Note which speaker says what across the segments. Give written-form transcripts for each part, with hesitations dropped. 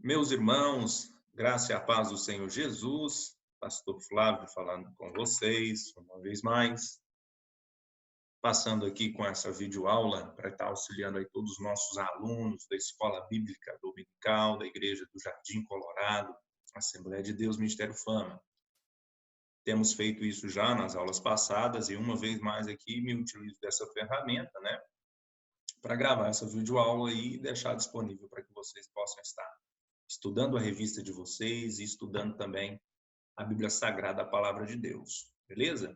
Speaker 1: Meus irmãos, graça e a paz do Senhor Jesus, Pastor Flávio falando com vocês, uma vez mais, passando aqui com essa videoaula para estar auxiliando aí todos os nossos alunos da Escola Bíblica Dominical, da Igreja do Jardim Colorado, Assembleia de Deus, Ministério Fama. Temos feito isso já nas aulas passadas e uma vez mais aqui me utilizo dessa ferramenta, né, para gravar essa videoaula e deixar disponível para que vocês possam estar estudando a revista de vocês e estudando também a Bíblia Sagrada, a Palavra de Deus, beleza?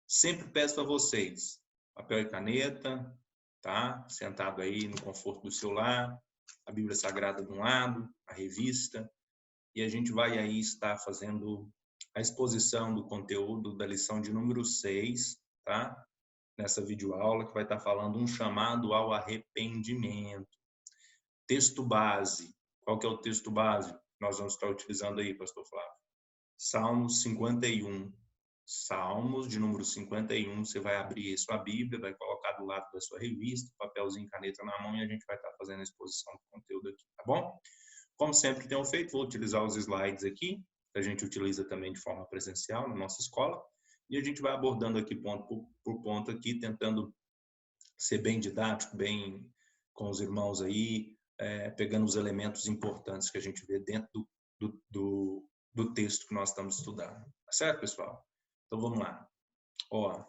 Speaker 1: Sempre peço a vocês papel e caneta, tá? Sentado aí no conforto do seu lar, a Bíblia Sagrada de um lado, a revista, e a gente vai aí estar fazendo a exposição do conteúdo da lição de número 6, tá? Nessa videoaula que vai estar falando um chamado ao arrependimento. Texto base. Qual que é o texto base que nós vamos estar utilizando aí, Pastor Flávio? Salmos 51. Salmos de número 51. Você vai abrir sua Bíblia, vai colocar do lado da sua revista, papelzinho, caneta na mão e a gente vai estar fazendo a exposição do conteúdo aqui, tá bom? Como sempre tenho feito, vou utilizar os slides aqui, que a gente utiliza também de forma presencial na nossa escola, e a gente vai abordando aqui ponto por ponto aqui, tentando ser bem didático, bem com os irmãos aí, pegando os elementos importantes que a gente vê dentro do texto que nós estamos estudando. Tá certo, pessoal? Então, vamos lá. Ó,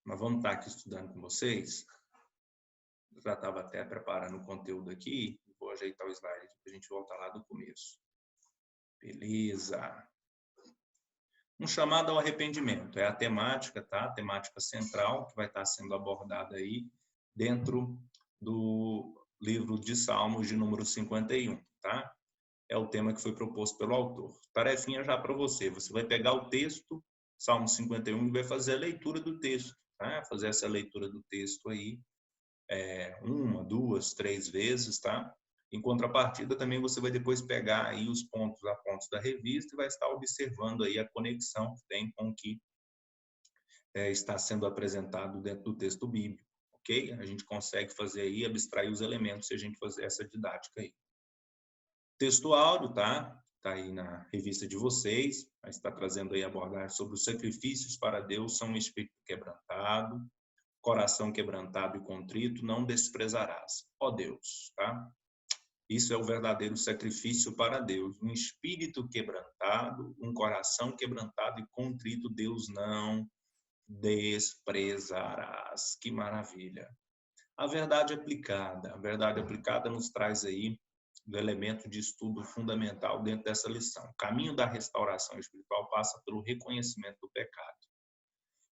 Speaker 1: nós vamos estar aqui estudando com vocês. Eu já estava até preparando o conteúdo aqui. Vou ajeitar o slide para a gente voltar lá do começo. Beleza. Um chamado ao arrependimento. É a temática, tá? A temática central que vai estar sendo abordada aí dentro do livro de Salmos de número 51, tá? É o tema que foi proposto pelo autor. Tarefinha já para você. Você vai pegar o texto, Salmo 51, e vai fazer a leitura do texto, tá? Fazer essa leitura do texto aí, uma, duas, três vezes, tá? Em contrapartida, também você vai depois pegar aí os pontos a pontos da revista e vai estar observando aí a conexão que tem com o que está sendo apresentado dentro do texto bíblico, ok? A gente consegue fazer aí, abstrair os elementos se a gente fazer essa didática aí. Texto áudio, tá? Tá aí na revista de vocês, mas está trazendo aí abordagem sobre os sacrifícios para Deus, são um espírito quebrantado, coração quebrantado e contrito, não desprezarás, ó Deus, tá? Isso é o verdadeiro sacrifício para Deus, um espírito quebrantado, um coração quebrantado e contrito, Deus não desprezarás. Que maravilha! A verdade aplicada nos traz aí do elemento de estudo fundamental dentro dessa lição. O caminho da restauração espiritual passa pelo reconhecimento do pecado.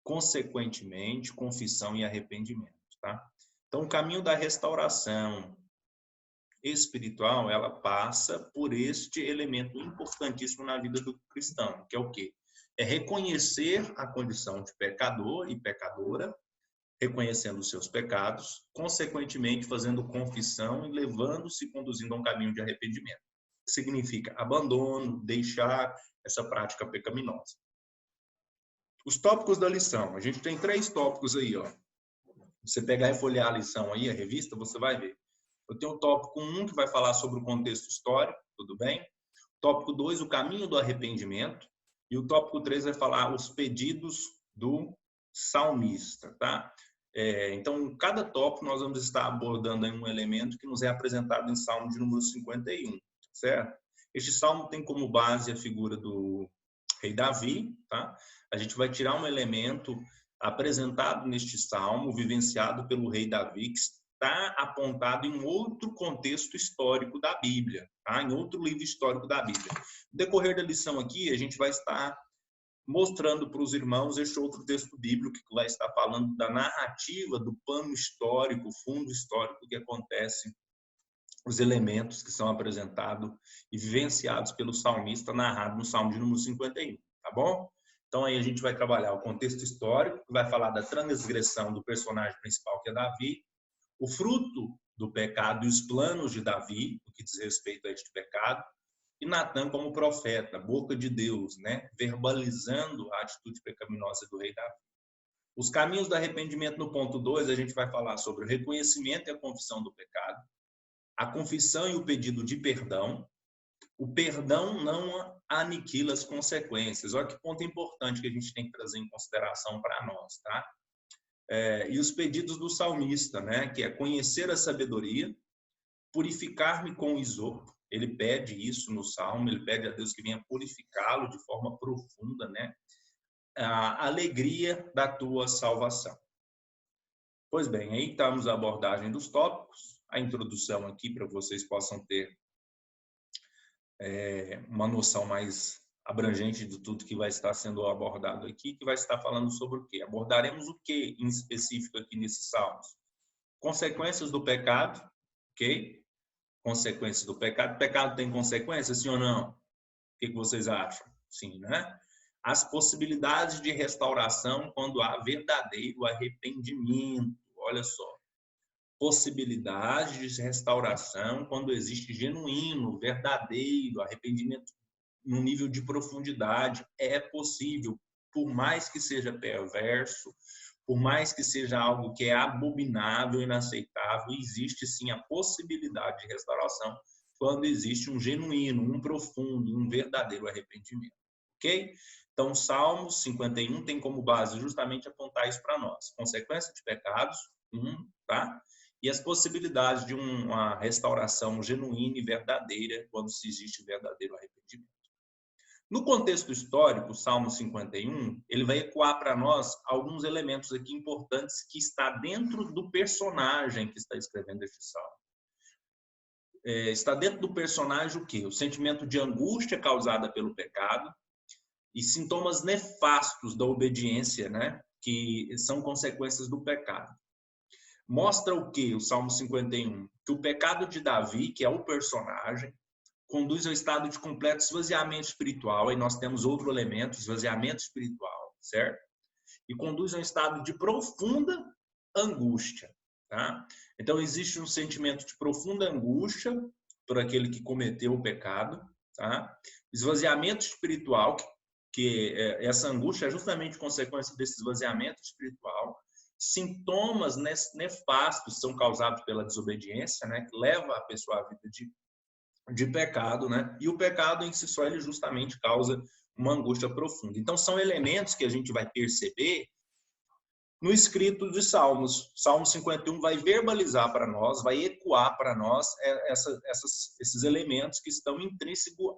Speaker 1: Consequentemente, confissão e arrependimento, tá? Então, o caminho da restauração espiritual, ela passa por este elemento importantíssimo na vida do cristão, que é o quê? É reconhecer a condição de pecador e pecadora, reconhecendo os seus pecados, consequentemente fazendo confissão e levando-se, conduzindo a um caminho de arrependimento. Que significa abandono, deixar essa prática pecaminosa. Os tópicos da lição. A gente tem 3 tópicos aí, ó. Você pegar e folhear a lição aí, a revista, você vai ver. Eu tenho o tópico 1, que vai falar sobre o contexto histórico, tudo bem? Tópico 2, o caminho do arrependimento. E o tópico 3 vai falar os pedidos do salmista, tá? Então, cada tópico nós vamos estar abordando aí um elemento que nos é apresentado em Salmo de número 51, certo? Este salmo tem como base a figura do rei Davi, tá? A gente vai tirar um elemento apresentado neste salmo, vivenciado pelo rei Davi, que está apontado em outro contexto histórico da Bíblia, tá? Em outro livro histórico da Bíblia. No decorrer da lição aqui, a gente vai estar mostrando para os irmãos este outro texto bíblico que vai estar falando da narrativa, do pano histórico, fundo histórico que acontece, os elementos que são apresentados e vivenciados pelo salmista, narrado no Salmo de número 51, tá bom? Então aí a gente vai trabalhar o contexto histórico, que vai falar da transgressão do personagem principal, que é Davi, o fruto do pecado e os planos de Davi, no que diz respeito a este pecado, e Natan como profeta, boca de Deus, né? Verbalizando a atitude pecaminosa do rei Davi. Os caminhos do arrependimento no ponto 2, a gente vai falar sobre o reconhecimento e a confissão do pecado, a confissão e o pedido de perdão, o perdão não aniquila as consequências. Olha que ponto importante que a gente tem que trazer em consideração para nós, tá? E os pedidos do salmista, né? Que é conhecer a sabedoria, purificar-me com o isopo. Ele pede isso no Salmo, ele pede a Deus que venha purificá-lo de forma profunda, né? A alegria da tua salvação. Pois bem, aí estamos a abordagem dos tópicos, a introdução aqui para vocês possam ter uma noção mais abrangente de tudo que vai estar sendo abordado aqui, que vai estar falando sobre o quê? Abordaremos o que em específico aqui nesses salmos? Consequências do pecado, ok? Consequências do pecado. Pecado tem consequências, sim ou não? O que vocês acham? Sim, né? As possibilidades de restauração quando há verdadeiro arrependimento. Olha só. Possibilidade de restauração quando existe genuíno, verdadeiro arrependimento no nível de profundidade. É possível, por mais que seja perverso, por mais que seja algo que é abominável, inaceitável, existe sim a possibilidade de restauração quando existe um genuíno, um profundo, um verdadeiro arrependimento. Ok? Então, Salmos 51 tem como base justamente apontar isso para nós. Consequência de pecados, tá? E as possibilidades de uma restauração genuína e verdadeira quando se existe verdadeiro arrependimento. No contexto histórico, o Salmo 51, ele vai ecoar para nós alguns elementos aqui importantes que está dentro do personagem que está escrevendo este salmo. Está dentro do personagem o quê? O sentimento de angústia causada pelo pecado e sintomas nefastos da obediência, né? Que são consequências do pecado. Mostra o quê? O Salmo 51? Que o pecado de Davi, que é o personagem, conduz ao estado de completo esvaziamento espiritual. Aí nós temos outro elemento, esvaziamento espiritual, certo? E conduz a um estado de profunda angústia, tá? Então, existe um sentimento de profunda angústia por aquele que cometeu o pecado, tá? Esvaziamento espiritual, que essa angústia é justamente consequência desse esvaziamento espiritual. Sintomas nefastos são causados pela desobediência, né? Que leva a pessoa à vida de pecado, né? E o pecado em si só ele justamente causa uma angústia profunda. Então são elementos que a gente vai perceber no escrito de Salmos. Salmo 51 vai verbalizar para nós, vai ecoar para nós esses elementos que estão intrínsecos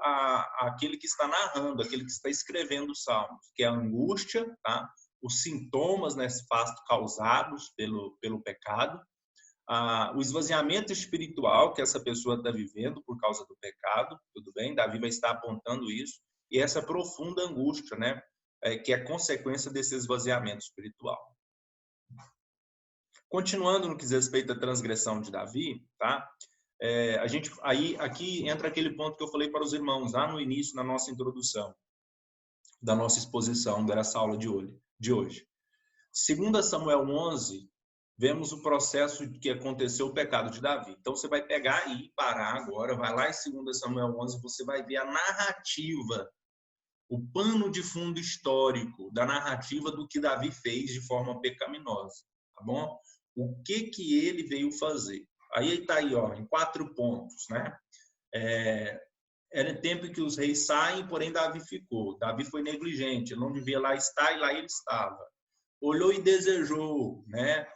Speaker 1: àquele que está narrando, aquele que está escrevendo os Salmos, que é a angústia, tá? Os sintomas nefastos causados pelo pecado, o esvaziamento espiritual que essa pessoa está vivendo por causa do pecado, tudo bem? Davi vai estar apontando isso, e essa profunda angústia, né? Que é consequência desse esvaziamento espiritual. Continuando no que diz respeito à transgressão de Davi, tá? Aqui entra aquele ponto que eu falei para os irmãos lá no início, na nossa introdução, da nossa exposição dessa aula de hoje. 2 Samuel 11, vemos o processo que aconteceu o pecado de Davi. Então, você vai pegar e parar agora, vai lá em 2 Samuel 11, você vai ver a narrativa, o pano de fundo histórico da narrativa do que Davi fez de forma pecaminosa, tá bom? O que ele veio fazer? Aí está aí, ó, em 4 pontos, né? Era tempo que os reis saem, porém Davi ficou. Davi foi negligente, ele não devia lá estar e lá ele estava. Olhou e desejou, né?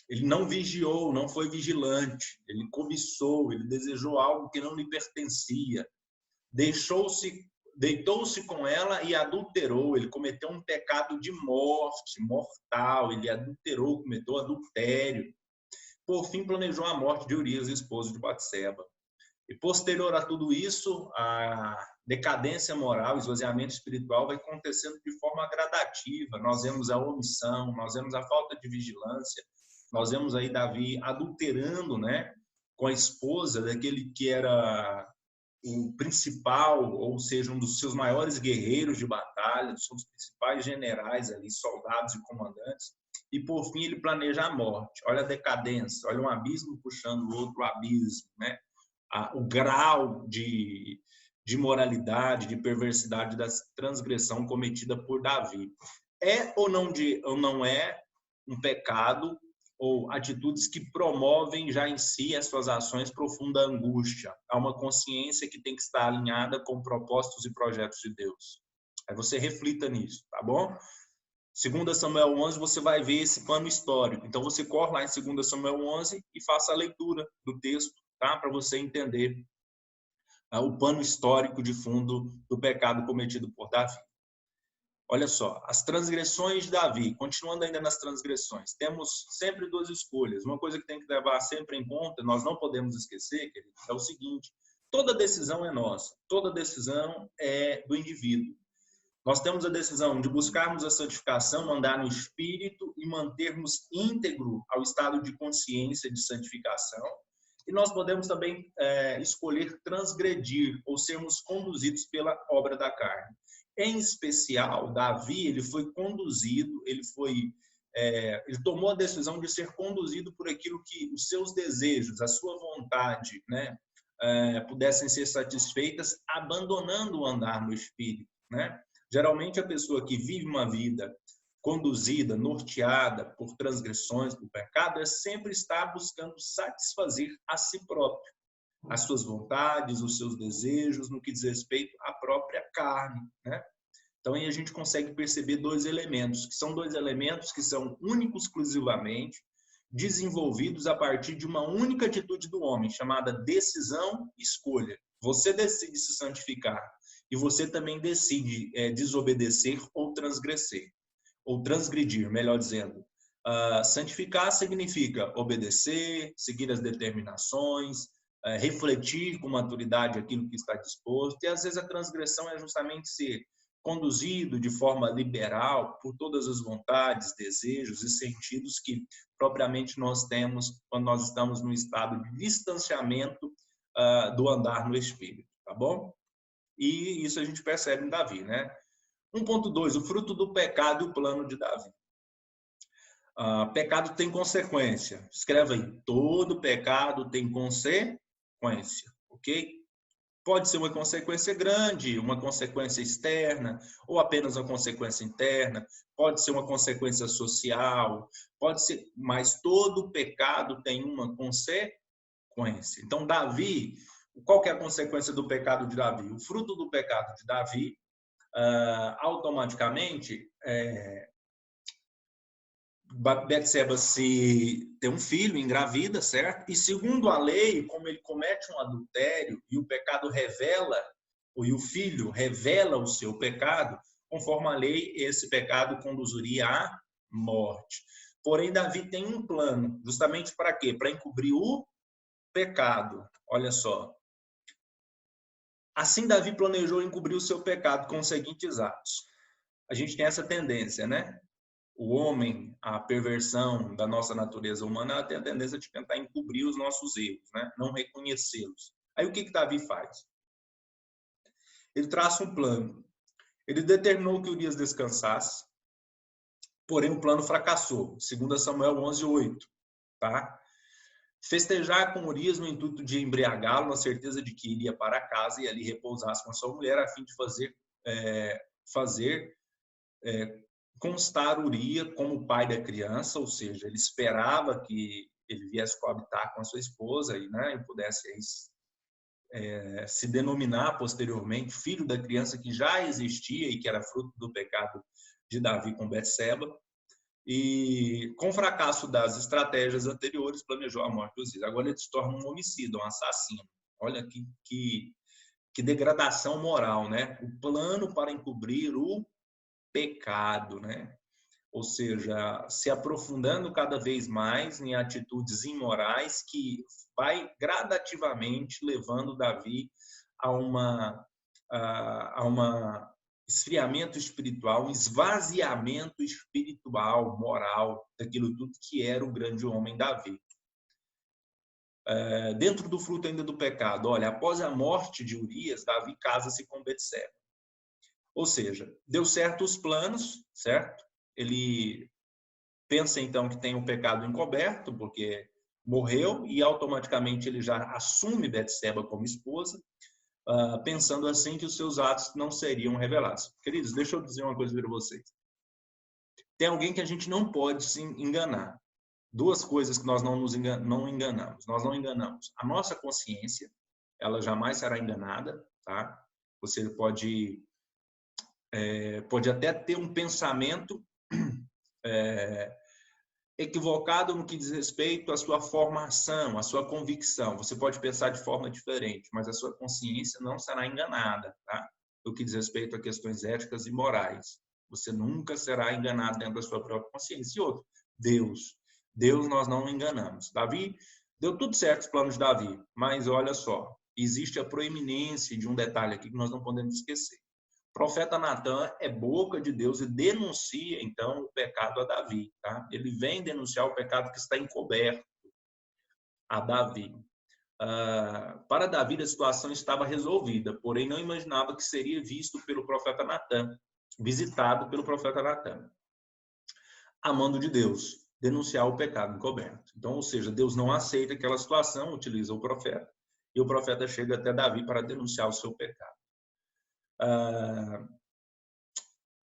Speaker 1: Ele não vigiou, não foi vigilante, ele cobiçou, ele desejou algo que não lhe pertencia, deitou-se com ela e adulterou, ele cometeu um pecado de morte, mortal, ele adulterou, cometeu adultério. Por fim, planejou a morte de Urias, esposo de Batseba. E posterior a tudo isso, a decadência moral, o esvaziamento espiritual vai acontecendo de forma gradativa. Nós vemos a omissão, nós vemos a falta de vigilância, nós vemos aí Davi adulterando, né, com a esposa daquele que era o principal, ou seja, um dos seus maiores guerreiros de batalha, dos seus principais generais ali, soldados e comandantes. E por fim ele planeja a morte. Olha a decadência, olha um abismo puxando o outro abismo, né? O grau de moralidade, de perversidade da transgressão cometida por Davi. É ou não é um pecado ou atitudes que promovem já em si as suas ações profunda angústia. Há uma consciência que tem que estar alinhada com propósitos e projetos de Deus. Aí você reflita nisso, tá bom? 2 Samuel 11, você vai ver esse pano histórico. Então, você corre lá em 2 Samuel 11 e faça a leitura do texto, tá? Para você entender o pano histórico de fundo do pecado cometido por Davi. Olha só, as transgressões de Davi, continuando ainda nas transgressões, temos sempre duas escolhas. Uma coisa que tem que levar sempre em conta, nós não podemos esquecer, queridos, é o seguinte: toda decisão é nossa, toda decisão é do indivíduo. Nós temos a decisão de buscarmos a santificação, andar no Espírito e mantermos íntegro ao estado de consciência de santificação. E nós podemos também escolher transgredir ou sermos conduzidos pela obra da carne. Em especial, Davi, ele foi conduzido, ele tomou a decisão de ser conduzido por aquilo que os seus desejos, a sua vontade, né, pudessem ser satisfeitas, abandonando o andar no Espírito, né? Geralmente, a pessoa que vive uma vida conduzida, norteada por transgressões, por pecado, sempre está buscando satisfazer a si próprio, as suas vontades, os seus desejos, no que diz respeito à própria carne, né? Então, aí a gente consegue perceber dois elementos, que são dois elementos que são únicos exclusivamente desenvolvidos a partir de uma única atitude do homem, chamada decisão e escolha. Você decide se santificar e você também decide desobedecer ou transgredir, melhor dizendo. Santificar significa obedecer, seguir as determinações, refletir com maturidade aquilo que está disposto, e às vezes a transgressão é justamente ser conduzido de forma liberal por todas as vontades, desejos e sentidos que propriamente nós temos quando nós estamos no estado de distanciamento do andar no Espírito, tá bom? E isso a gente percebe em Davi, né? 1.2, o fruto do pecado e o plano de Davi. Pecado tem consequência. Escreva aí, todo pecado tem consequência, ok? Pode ser uma consequência grande, uma consequência externa, ou apenas uma consequência interna, pode ser uma consequência social, pode ser, mas todo pecado tem uma consequência. Então, Davi, qual que é a consequência do pecado de Davi? O fruto do pecado de Davi, automaticamente, Betseba se tem um filho, engravida, certo? E segundo a lei, como ele comete um adultério e o pecado revela, ou o filho revela o seu pecado, conforme a lei, esse pecado conduziria à morte. Porém, Davi tem um plano, justamente para quê? Para encobrir o pecado. Olha só. Assim, Davi planejou encobrir o seu pecado com os seguintes atos. A gente tem essa tendência, né? O homem, a perversão da nossa natureza humana, ela tem a tendência de tentar encobrir os nossos erros, né? Não reconhecê-los. Aí o que Davi faz? Ele traça um plano. Ele determinou que Urias descansasse, porém o plano fracassou. 2 Samuel 11:8, tá? Festejar com Urias no intuito de embriagá-lo, na certeza de que iria para casa e ali repousasse com a sua mulher, a fim de fazer constar Urias como pai da criança, ou seja, ele esperava que ele viesse coabitar com a sua esposa e, né, e pudesse se denominar posteriormente filho da criança que já existia e que era fruto do pecado de Davi com Betseba. E com o fracasso das estratégias anteriores, planejou a morte dos Urias. Agora ele se torna um homicida, um assassino. Olha que degradação moral, né? O plano para encobrir o pecado, né? Ou seja, se aprofundando cada vez mais em atitudes imorais que vai gradativamente levando Davi a uma esfriamento espiritual, um esvaziamento espiritual, moral, daquilo tudo que era o grande homem Davi. Dentro do fruto ainda do pecado, olha, após a morte de Urias, Davi casa-se com Betseba. Ou seja, deu certo os planos, certo? Ele pensa então que tem um pecado encoberto, porque morreu, e automaticamente ele já assume Betseba como esposa, pensando assim que os seus atos não seriam revelados. Queridos, deixa eu dizer uma coisa para vocês. Tem alguém que a gente não pode se enganar. duas coisas que nós não enganamos. Nós não enganamos a nossa consciência, ela jamais será enganada, tá? Você pode até ter um pensamento equivocado no que diz respeito à sua formação, à sua convicção. Você pode pensar de forma diferente, mas a sua consciência não será enganada, tá? No que diz respeito a questões éticas e morais. Você nunca será enganado dentro da sua própria consciência. E outro, Deus. Deus nós não enganamos. Davi, deu tudo certo os planos de Davi, mas olha só, existe a proeminência de um detalhe aqui que nós não podemos esquecer. O profeta Natan é boca de Deus e denuncia, então, o pecado a Davi. Tá? Ele vem denunciar o pecado que está encoberto a Davi. Para Davi, a situação estava resolvida, porém não imaginava que seria visto pelo profeta Natan, visitado pelo profeta Natan. Amando de Deus, denunciar o pecado encoberto. Então, ou seja, Deus não aceita aquela situação, utiliza o profeta, e o profeta chega até Davi para denunciar o seu pecado.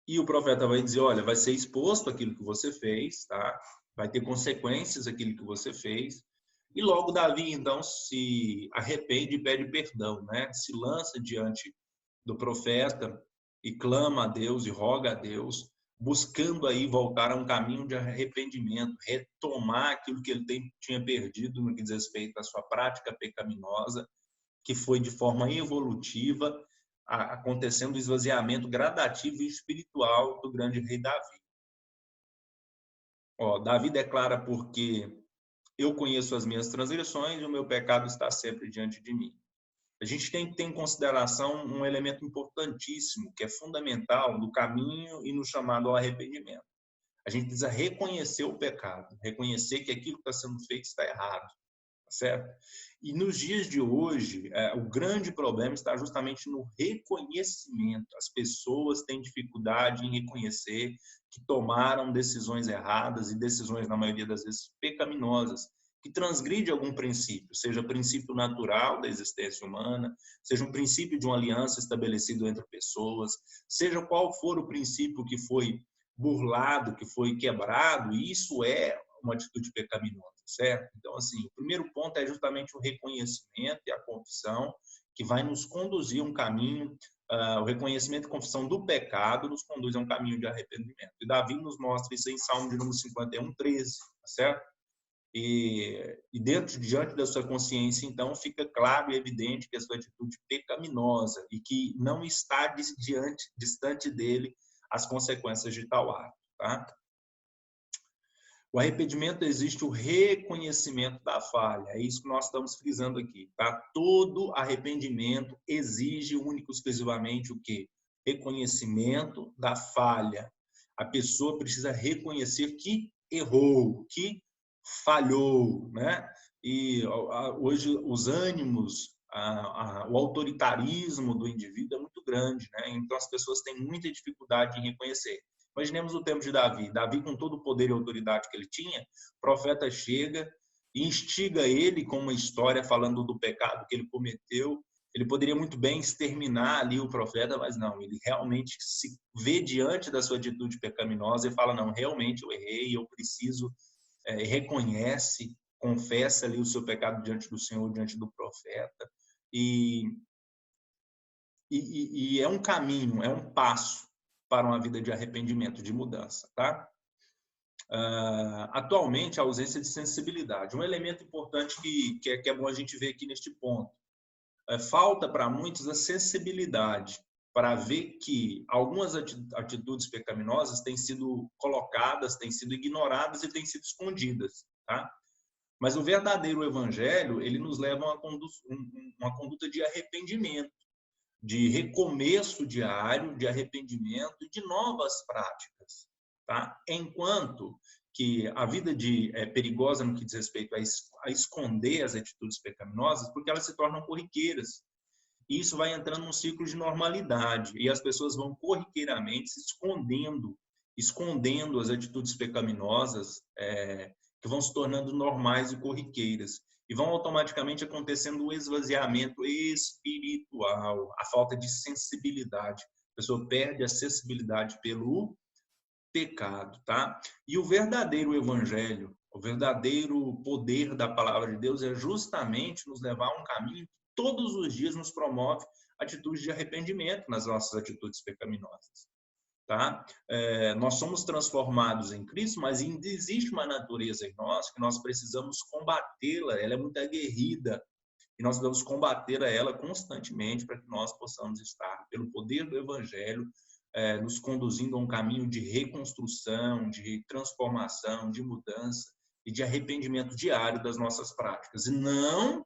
Speaker 1: E o profeta vai dizer, olha, vai ser exposto aquilo que você fez, tá? Vai ter consequências aquilo que você fez. E logo Davi, então, se arrepende e pede perdão, né? Se lança diante do profeta e clama a Deus e roga a Deus, buscando aí voltar a um caminho de arrependimento, retomar aquilo que ele tinha perdido no que diz respeito à sua prática pecaminosa, que foi de forma evolutiva, acontecendo o esvaziamento gradativo e espiritual do grande rei Davi. Davi declara, porque eu conheço as minhas transgressões e o meu pecado está sempre diante de mim. A gente tem que ter em consideração um elemento importantíssimo, que é fundamental no caminho e no chamado ao arrependimento. A gente precisa reconhecer o pecado, reconhecer que aquilo que está sendo feito está errado. Certo? E nos dias de hoje, o grande problema está justamente no reconhecimento. As pessoas têm dificuldade em reconhecer que tomaram decisões erradas e decisões, na maioria das vezes, pecaminosas, que transgride algum princípio, seja princípio natural da existência humana, seja um princípio de uma aliança estabelecido entre pessoas, seja qual for o princípio que foi burlado, que foi quebrado, isso é uma atitude pecaminosa, certo? Então, assim, o primeiro ponto é justamente o reconhecimento e a confissão, que vai nos conduzir a um caminho, o reconhecimento e confissão do pecado nos conduz a um caminho de arrependimento. E Davi nos mostra isso em Salmo de número 51, 13, certo? E diante da sua consciência, então, fica claro e evidente que a sua atitude pecaminosa e que não está distante dele as consequências de tal ato, tá? O arrependimento existe o reconhecimento da falha. É isso que nós estamos frisando aqui, tá? Todo arrependimento exige único e exclusivamente o quê? Reconhecimento da falha. A pessoa precisa reconhecer que errou, que falhou, né? E hoje os ânimos, o autoritarismo do indivíduo é muito grande, né? Então as pessoas têm muita dificuldade em reconhecer. Imaginemos o tempo de Davi. Davi, com todo o poder e autoridade que ele tinha, o profeta chega e instiga ele com uma história falando do pecado que ele cometeu. Ele poderia muito bem exterminar ali o profeta, mas não, ele realmente se vê diante da sua atitude pecaminosa e fala, não, realmente eu errei, eu preciso, reconhece, confessa ali o seu pecado diante do Senhor, diante do profeta. E é um caminho, é um passo para uma vida de arrependimento, de mudança, tá? Atualmente, a ausência de sensibilidade. Um elemento importante que é bom a gente ver aqui neste ponto. Falta para muitos a sensibilidade para ver que algumas atitudes pecaminosas têm sido colocadas, têm sido ignoradas e têm sido escondidas, tá? Mas o verdadeiro evangelho, ele nos leva a uma conduta de arrependimento, de recomeço diário, de arrependimento e de novas práticas, tá? Enquanto que a vida é perigosa no que diz respeito a esconder as atitudes pecaminosas, porque elas se tornam corriqueiras. E isso vai entrando num ciclo de normalidade, e as pessoas vão corriqueiramente se escondendo as atitudes pecaminosas, que vão se tornando normais e corriqueiras. E vão automaticamente acontecendo um esvaziamento espiritual, a falta de sensibilidade. A pessoa perde a sensibilidade pelo pecado, tá? E o verdadeiro evangelho, O verdadeiro poder da palavra de Deus é justamente nos levar a um caminho que todos os dias nos promove atitudes de arrependimento nas nossas atitudes pecaminosas. Tá? Nós somos transformados em Cristo, mas ainda existe uma natureza em nós que nós precisamos combatê-la. Ela é muito aguerrida e nós devemos combater ela constantemente para que nós possamos estar, pelo poder do Evangelho, nos conduzindo a um caminho de reconstrução, de transformação, de mudança e de arrependimento diário das nossas práticas, e não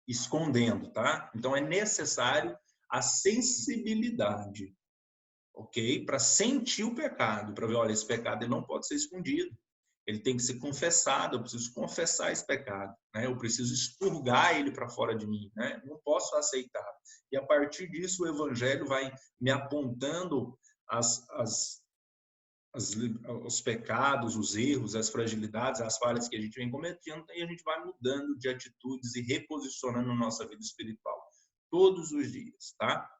Speaker 1: escondendo, tá? Então é necessário a sensibilidade, ok? Para sentir o pecado, para ver, olha, esse pecado ele não pode ser escondido, ele tem que ser confessado, eu preciso confessar esse pecado, né? Eu preciso expurgar ele para fora de mim, né? Não posso aceitar. E a partir disso o Evangelho vai me apontando os pecados, os erros, as fragilidades, as falhas que a gente vem cometendo, e a gente vai mudando de atitudes e reposicionando nossa vida espiritual todos os dias, tá?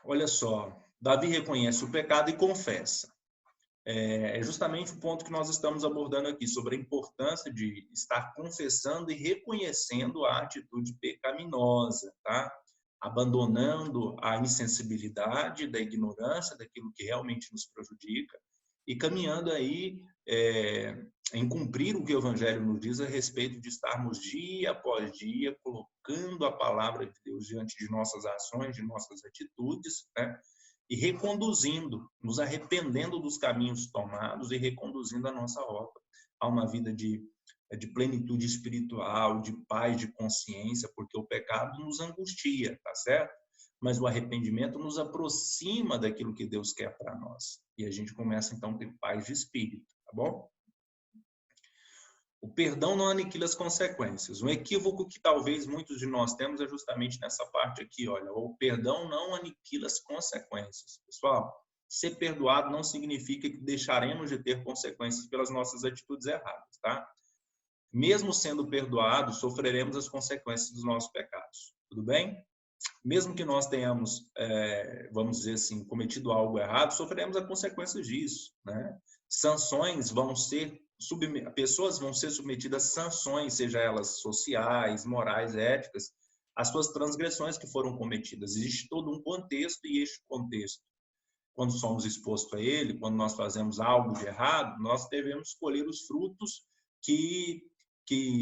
Speaker 1: Olha só, Davi reconhece o pecado e confessa. É justamente o ponto que nós estamos abordando aqui, sobre a importância de estar confessando e reconhecendo a atitude pecaminosa, tá? Abandonando a insensibilidade da ignorância, daquilo que realmente nos prejudica, e caminhando aí em cumprir o que o Evangelho nos diz a respeito de estarmos dia após dia colocando a palavra de Deus diante de nossas ações, de nossas atitudes, né? E reconduzindo, nos arrependendo dos caminhos tomados e reconduzindo a nossa rota a uma vida de plenitude espiritual, de paz, de consciência, porque o pecado nos angustia, tá certo? Mas o arrependimento nos aproxima daquilo que Deus quer para nós. E a gente começa, então, a ter paz de espírito, tá bom? O perdão não aniquila as consequências. Um equívoco que talvez muitos de nós temos é justamente nessa parte aqui, olha, o perdão não aniquila as consequências. Pessoal, ser perdoado não significa que deixaremos de ter consequências pelas nossas atitudes erradas, tá? Mesmo sendo perdoados, sofreremos as consequências dos nossos pecados, tudo bem? Mesmo que nós tenhamos, vamos dizer assim, cometido algo errado, sofreremos as consequências disso, né? Sanções vão ser pessoas vão ser submetidas a sanções, seja elas sociais, morais, éticas, as suas transgressões que foram cometidas. Existe todo um contexto, e este contexto, quando somos expostos a ele, quando nós fazemos algo de errado, nós devemos colher os frutos que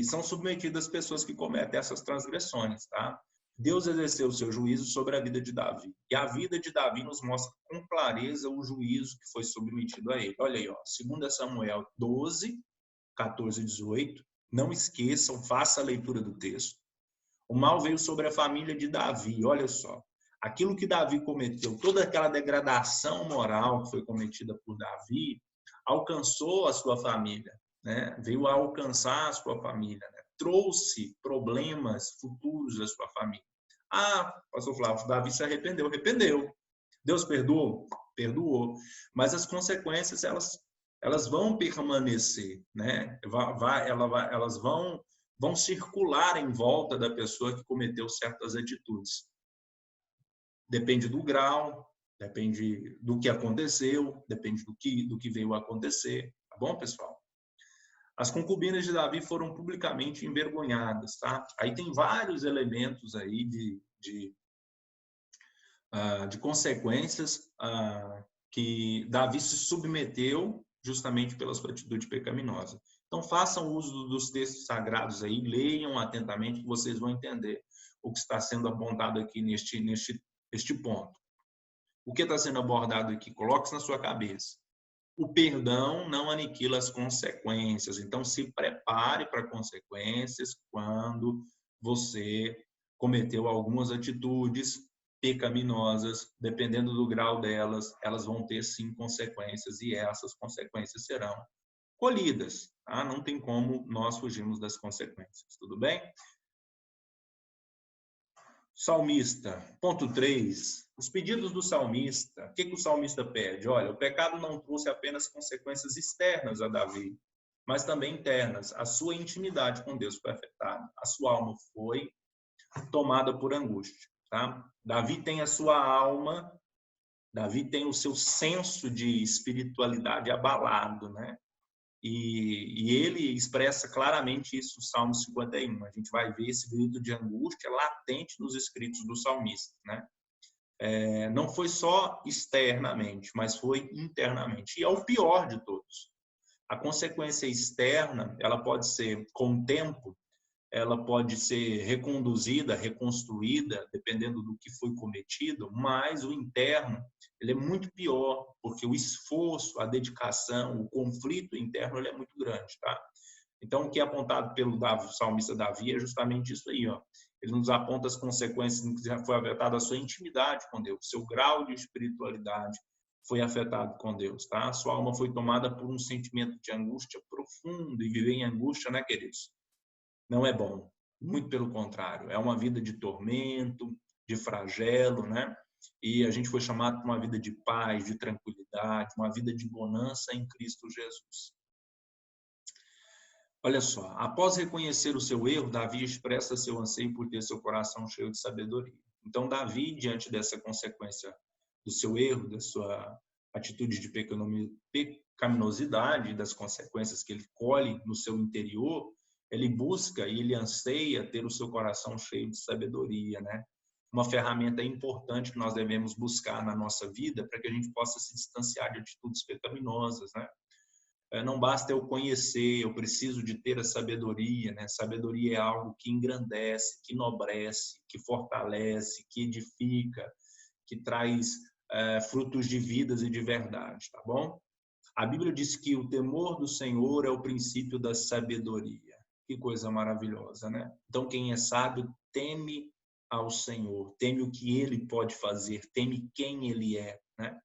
Speaker 1: são submetidos às pessoas que cometem essas transgressões, tá? Deus exerceu o seu juízo sobre a vida de Davi. E a vida de Davi nos mostra com clareza o juízo que foi submetido a ele. Olha aí, ó, 2 Samuel 12, 14 e 18. Não esqueçam, faça a leitura do texto. O mal veio sobre a família de Davi, olha só. Aquilo que Davi cometeu, toda aquela degradação moral que foi cometida por Davi, alcançou a sua família, né? Veio a alcançar a sua família, né? Trouxe problemas futuros à sua família. Ah, pastor Flávio, Davi se arrependeu. Deus perdoou? Perdoou. Mas as consequências, elas vão permanecer, né? Elas vão circular em volta da pessoa que cometeu certas atitudes. Depende do grau, depende do que aconteceu, depende do que veio a acontecer. Tá bom, pessoal? As concubinas de Davi foram publicamente envergonhadas, tá? Aí tem vários elementos aí de consequências que Davi se submeteu justamente pela sua atitude pecaminosa. Então, façam uso dos textos sagrados aí, leiam atentamente que vocês vão entender o que está sendo apontado aqui neste ponto. O que está sendo abordado aqui? Coloque-se na sua cabeça. O perdão não aniquila as consequências. Então, se prepare para consequências quando você cometeu algumas atitudes pecaminosas. Dependendo do grau delas, elas vão ter, sim, consequências. E essas consequências serão colhidas. Tá? Não tem como nós fugirmos das consequências. Tudo bem? Salmista, ponto 3. Os pedidos do salmista. O que o salmista pede? Olha, o pecado não trouxe apenas consequências externas a Davi, mas também internas. A sua intimidade com Deus foi afetada. A sua alma foi tomada por angústia. Tá? Davi tem a sua alma, Davi tem o seu senso de espiritualidade abalado, né? E ele expressa claramente isso no Salmo 51. A gente vai ver esse grito de angústia latente nos escritos do salmista, né? Não foi só externamente, mas foi internamente. E é o pior de todos. A consequência externa, ela pode ser, com o tempo, ela pode ser reconduzida, reconstruída, dependendo do que foi cometido, mas o interno, ele é muito pior, porque o esforço, a dedicação, o conflito interno, ele é muito grande, tá? Então, o que é apontado pelo salmista Davi é justamente isso aí, ó. Ele nos aponta as consequências em que já foi afetada a sua intimidade com Deus, seu grau de espiritualidade foi afetado com Deus, tá? A sua alma foi tomada por um sentimento de angústia profundo, e viver em angústia, né, queridos? Não é bom, muito pelo contrário, é uma vida de tormento, de flagelo, né? E a gente foi chamado para uma vida de paz, de tranquilidade, uma vida de bonança em Cristo Jesus. Olha só, após reconhecer o seu erro, Davi expressa seu anseio por ter seu coração cheio de sabedoria. Então, Davi, diante dessa consequência do seu erro, da sua atitude de pecaminosidade, das consequências que ele colhe no seu interior, ele busca e ele anseia ter o seu coração cheio de sabedoria, né? Uma ferramenta importante que nós devemos buscar na nossa vida para que a gente possa se distanciar de atitudes pecaminosas, né? Não basta eu conhecer, eu preciso de ter a sabedoria, né? Sabedoria é algo que engrandece, que enobrece, que fortalece, que edifica, que traz frutos de vidas e de verdade, tá bom? A Bíblia diz que o temor do Senhor é o princípio da sabedoria. Que coisa maravilhosa, né? Então, quem é sábio teme ao Senhor, teme o que Ele pode fazer, teme quem Ele é, né?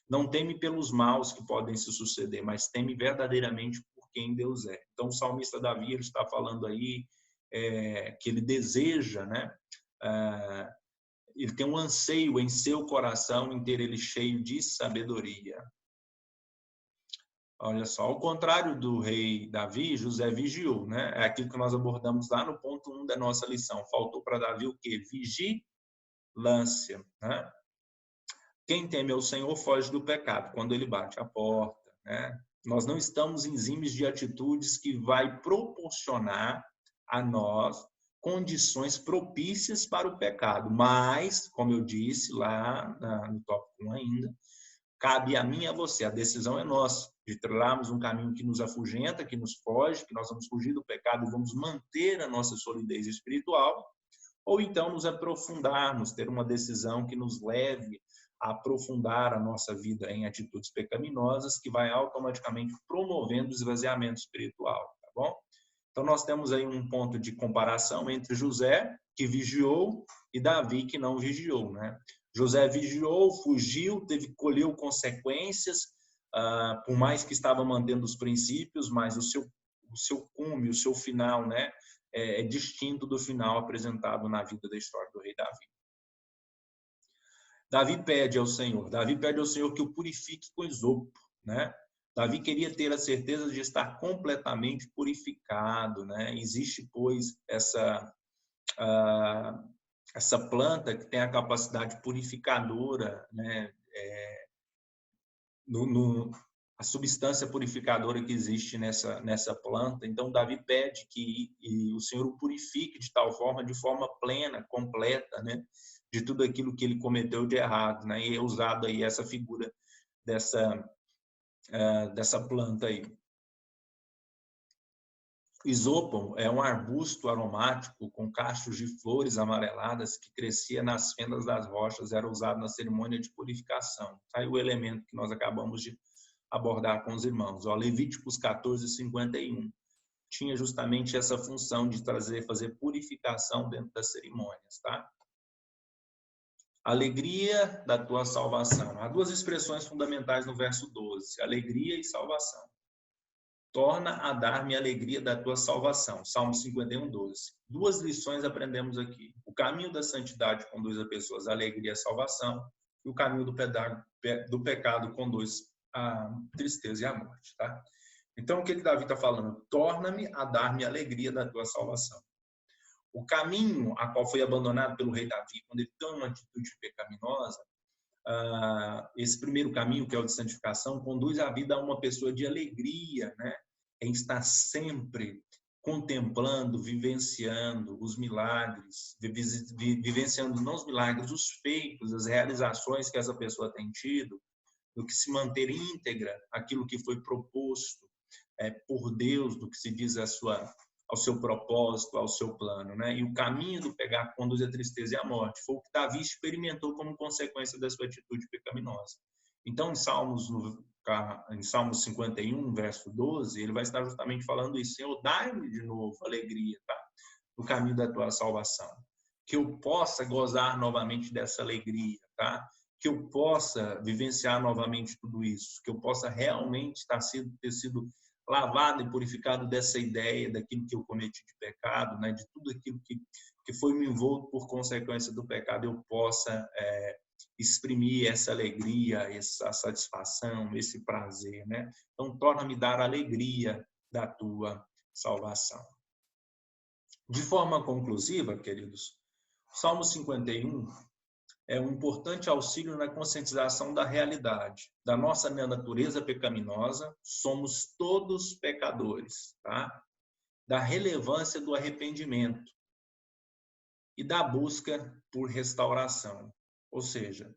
Speaker 1: Não teme pelos maus que podem se suceder, mas teme verdadeiramente por quem Deus é. Então, o salmista Davi, ele está falando aí que ele deseja, né? Ele tem um anseio em seu coração em ter ele cheio de sabedoria. Olha só, ao contrário do rei Davi, José vigiou, né? É aquilo que nós abordamos lá no ponto 1 da nossa lição. Faltou para Davi o quê? Vigilância, né? Quem teme ao Senhor foge do pecado quando ele bate a porta, né? Nós não estamos exímios de atitudes que vai proporcionar a nós condições propícias para o pecado, mas, como eu disse lá no tópico 1 ainda, cabe a mim e a você, a decisão é nossa, de trilharmos um caminho que nos afugenta, que nos foge, que nós vamos fugir do pecado e vamos manter a nossa solidez espiritual, ou então nos aprofundarmos, ter uma decisão que nos leve a aprofundar a nossa vida em atitudes pecaminosas, que vai automaticamente promovendo o esvaziamento espiritual, tá bom? Então, nós temos aí um ponto de comparação entre José, que vigiou, e Davi, que não vigiou, né? José vigiou, fugiu, colheu consequências, por mais que estava mantendo os princípios, mas o seu cume, o seu final, né, é distinto do final apresentado na vida da história do rei Davi. Davi pede ao Senhor que o purifique com esopo, né? Davi queria ter a certeza de estar completamente purificado, né? Existe, pois, essa planta que tem a capacidade purificadora, né? A substância purificadora que existe nessa planta. Então, Davi pede que o Senhor o purifique de tal forma, de forma plena, completa, né? De tudo aquilo que ele cometeu de errado, né? E é usado aí essa figura dessa planta aí. Isopo é um arbusto aromático com cachos de flores amareladas que crescia nas fendas das rochas, era usado na cerimônia de purificação. Aí o elemento que nós acabamos de abordar com os irmãos. Ó, Levíticos 14:51 tinha justamente essa função de fazer purificação dentro das cerimônias, tá? Alegria da tua salvação. Há duas expressões fundamentais no verso 12, alegria e salvação. Torna a dar-me a alegria da tua salvação. Salmo 51:12. Duas lições aprendemos aqui. O caminho da santidade conduz a pessoas à alegria e à salvação, e o caminho do pecado conduz à tristeza e à morte, tá? Então, o que Davi está falando? Torna-me a dar-me a alegria da tua salvação. O caminho a qual foi abandonado pelo rei Davi, quando ele toma uma atitude pecaminosa, esse primeiro caminho, que é o de santificação, conduz a vida a uma pessoa de alegria, né? em estar sempre contemplando, vivenciando os milagres, vivenciando não os milagres, os feitos, as realizações que essa pessoa tem tido, do que se manter íntegra aquilo que foi proposto por Deus, do que se diz ao seu propósito, ao seu plano, né? E o caminho do pecado conduz à tristeza e à morte. Foi o que Davi experimentou como consequência da sua atitude pecaminosa. Então, em Salmos 51, verso 12, ele vai estar justamente falando isso: Senhor, dai-me de novo alegria, tá? No caminho da tua salvação. Que eu possa gozar novamente dessa alegria, tá? Que eu possa vivenciar novamente tudo isso, que eu possa realmente ter sido lavado e purificado dessa ideia, daquilo que eu cometi de pecado, né? De tudo aquilo que foi me envolto por consequência do pecado, eu possa exprimir essa alegria, essa satisfação, esse prazer, né? Então, torna-me dar a alegria da tua salvação. De forma conclusiva, queridos, o Salmo 51 é um importante auxílio na conscientização da realidade, da nossa natureza pecaminosa, somos todos pecadores, tá? Da relevância do arrependimento e da busca por restauração. Ou seja,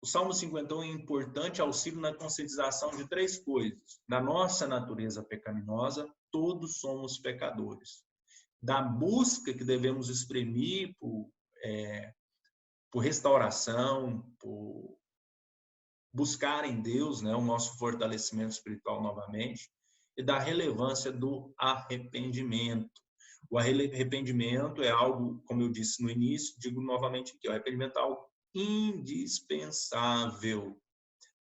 Speaker 1: o Salmo 51 é um importante auxílio na conscientização de três coisas: da nossa natureza pecaminosa, todos somos pecadores; da busca que devemos exprimir por restauração, por buscar em Deus, né, o nosso fortalecimento espiritual novamente; e da relevância do arrependimento. O arrependimento é algo, como eu disse no início, digo novamente aqui, o arrependimento é algo indispensável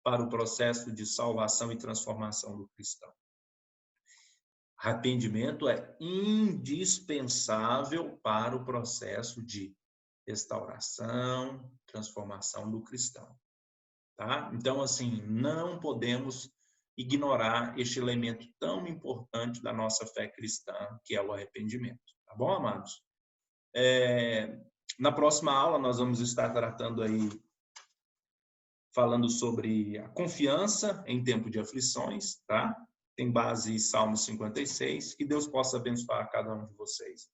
Speaker 1: para o processo de salvação e transformação do cristão. Arrependimento é indispensável para o processo de restauração, transformação do cristão, tá? Então, assim, não podemos ignorar este elemento tão importante da nossa fé cristã, que é o arrependimento, tá bom, amados? Na próxima aula nós vamos estar tratando aí, falando sobre a confiança em tempo de aflições, tá? Tem base em Salmo 56, que Deus possa abençoar cada um de vocês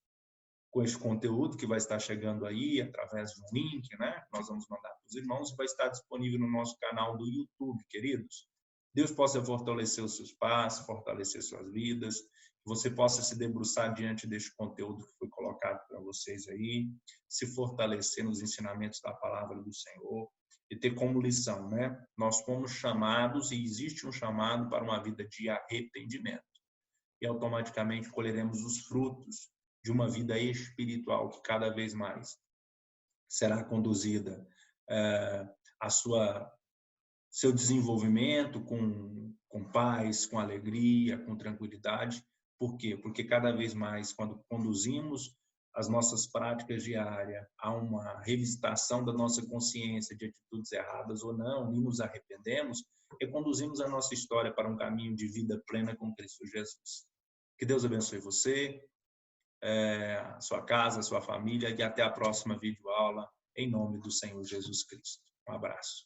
Speaker 1: com esse conteúdo que vai estar chegando aí através de um link, né? Nós vamos mandar para os irmãos e vai estar disponível no nosso canal do YouTube, queridos. Deus possa fortalecer os seus passos, fortalecer suas vidas, que você possa se debruçar diante deste conteúdo que foi colocado para vocês aí, se fortalecer nos ensinamentos da palavra do Senhor e ter como lição, né? Nós fomos chamados e existe um chamado para uma vida de arrependimento. E automaticamente colheremos os frutos de uma vida espiritual que cada vez mais será conduzida a seu desenvolvimento com paz, com alegria, com tranquilidade. Por quê? Porque cada vez mais, quando conduzimos as nossas práticas diárias a uma revisitação da nossa consciência de atitudes erradas ou não, e nos arrependemos, reconduzimos a nossa história para um caminho de vida plena com Cristo Jesus. Que Deus abençoe você, sua casa, sua família, e até a próxima videoaula, em nome do Senhor Jesus Cristo. Um abraço.